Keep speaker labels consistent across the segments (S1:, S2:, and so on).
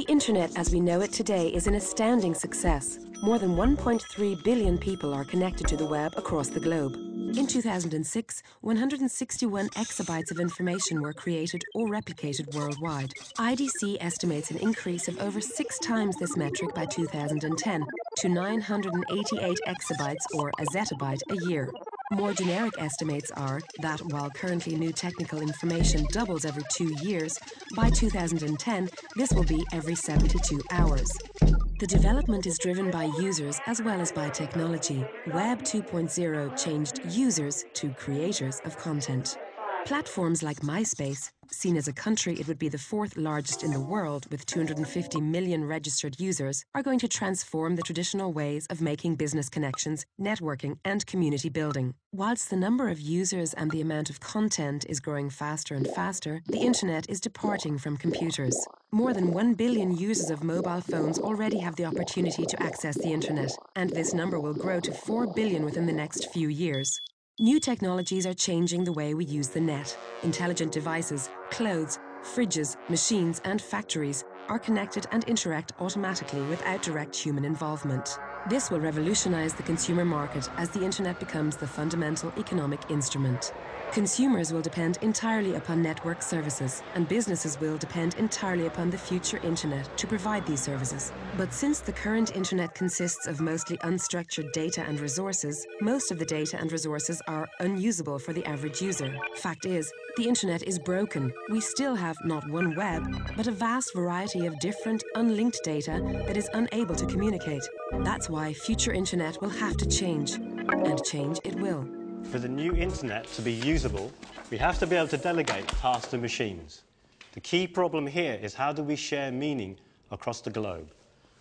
S1: The Internet as we know it today is an astounding success. More than 1.3 billion people are connected to the web across the globe. In 2006, 161 exabytes of information were created or replicated worldwide. IDC estimates an increase of over 6 times this metric by 2010 to 988 exabytes or a zettabyte a year. More generic estimates are that while currently new technical information doubles every 2 years, by 2010 this will be every 72 hours. The development is driven by users as well as by technology. Web 2.0 changed users to creators of content. Platforms like MySpace, seen as a country it would be the 4th largest in the world with 250 million registered users, are going to transform the traditional ways of making business connections, networking and community building. Whilst the number of users and the amount of content is growing faster and faster, the Internet is departing from computers. More than 1 billion users of mobile phones already have the opportunity to access the Internet, and this number will grow to 4 billion within the next few years. New technologies are changing the way we use the net. Intelligent devices, clothes, fridges, machines and factories are connected and interact automatically without direct human involvement. This will revolutionize the consumer market as the Internet becomes the fundamental economic instrument. Consumers will depend entirely upon network services, and businesses will depend entirely upon the future Internet to provide these services. But since the current Internet consists of mostly unstructured data and resources, most of the data and resources are unusable for the average user. Fact is, the Internet is broken. We still have not one web, but a vast variety of different, unlinked data that is unable to communicate. That's why future Internet will have to change, and change it will.
S2: For the new Internet to be usable, we have to be able to delegate tasks to machines. The key problem here is how do we share meaning across the globe?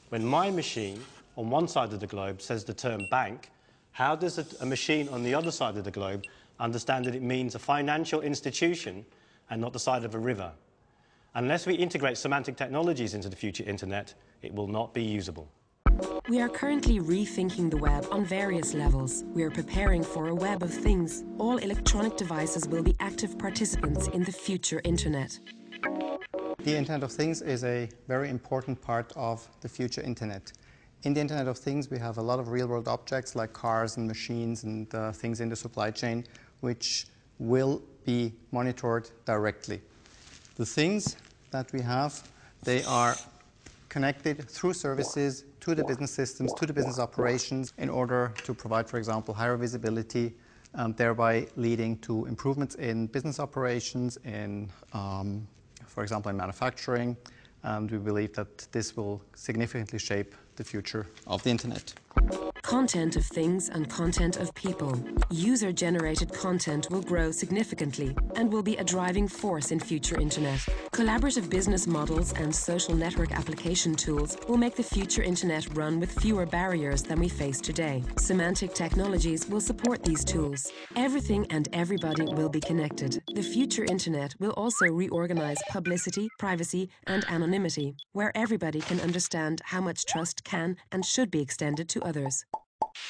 S2: When my machine on one side of the globe says the term bank, how does a machine on the other side of the globe understand that it means a financial institution and not the side of a river? Unless we integrate semantic technologies into the future Internet, it will not be usable.
S1: We are currently rethinking the web on various levels. We are preparing for a web of things. All electronic devices will be active participants in the future Internet.
S3: The Internet of Things is a very important part of the future Internet. In the Internet of Things, we have a lot of real-world objects like cars and machines and things in the supply chain, which will be monitored directly. The things that we have, they are connected through services to the business systems, to the business operations in order to provide, for example, higher visibility, thereby leading to improvements in business operations, for example, in manufacturing. And we believe that this will significantly shape the future of the Internet.
S1: Content of things and content of people. User-generated content will grow significantly and will be a driving force in future Internet. Collaborative business models and social network application tools will make the future Internet run with fewer barriers than we face today. Semantic technologies will support these tools. Everything and everybody will be connected. The future Internet will also reorganize publicity, privacy, and anonymity, where everybody can understand how much trust can and should be extended to others.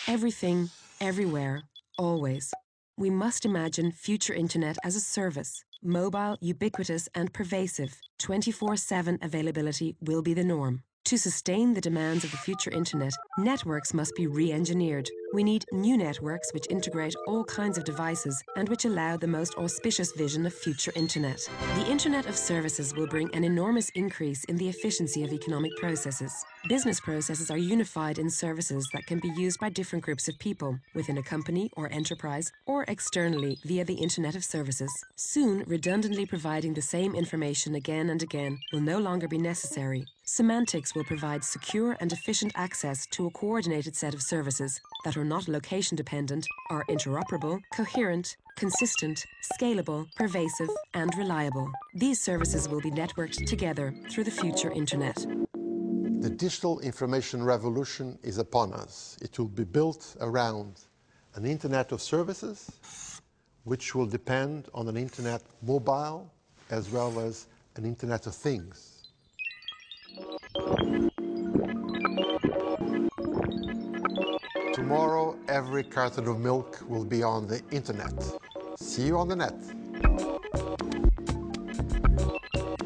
S1: Everything, everywhere, always. We must imagine future Internet as a service. Mobile, ubiquitous and pervasive, 24/7 availability will be the norm. To sustain the demands of the future Internet, networks must be re-engineered. We need new networks which integrate all kinds of devices and which allow the most auspicious vision of future Internet. The Internet of Services will bring an enormous increase in the efficiency of economic processes. Business processes are unified in services that can be used by different groups of people, within a company or enterprise, or externally via the Internet of Services. Soon, redundantly providing the same information again and again will no longer be necessary. Semantics will provide secure and efficient access to a coordinated set of services that are not location-dependent, are interoperable, coherent, consistent, scalable, pervasive, and reliable. These services will be networked together through the future Internet.
S4: The digital information revolution is upon us. It will be built around an Internet of Services, which will depend on an Internet mobile as well as an Internet of Things. Tomorrow, every carton of milk will be on the Internet. See you on the net.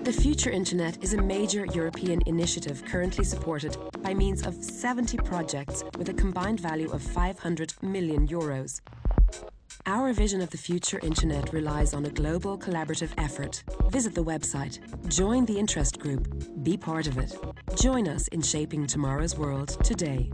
S1: The Future Internet is a major European initiative currently supported by means of 70 projects with a combined value of 500 million euros. Our vision of the future Internet relies on a global collaborative effort. Visit the website, join the interest group, be part of it. Join us in shaping tomorrow's world today.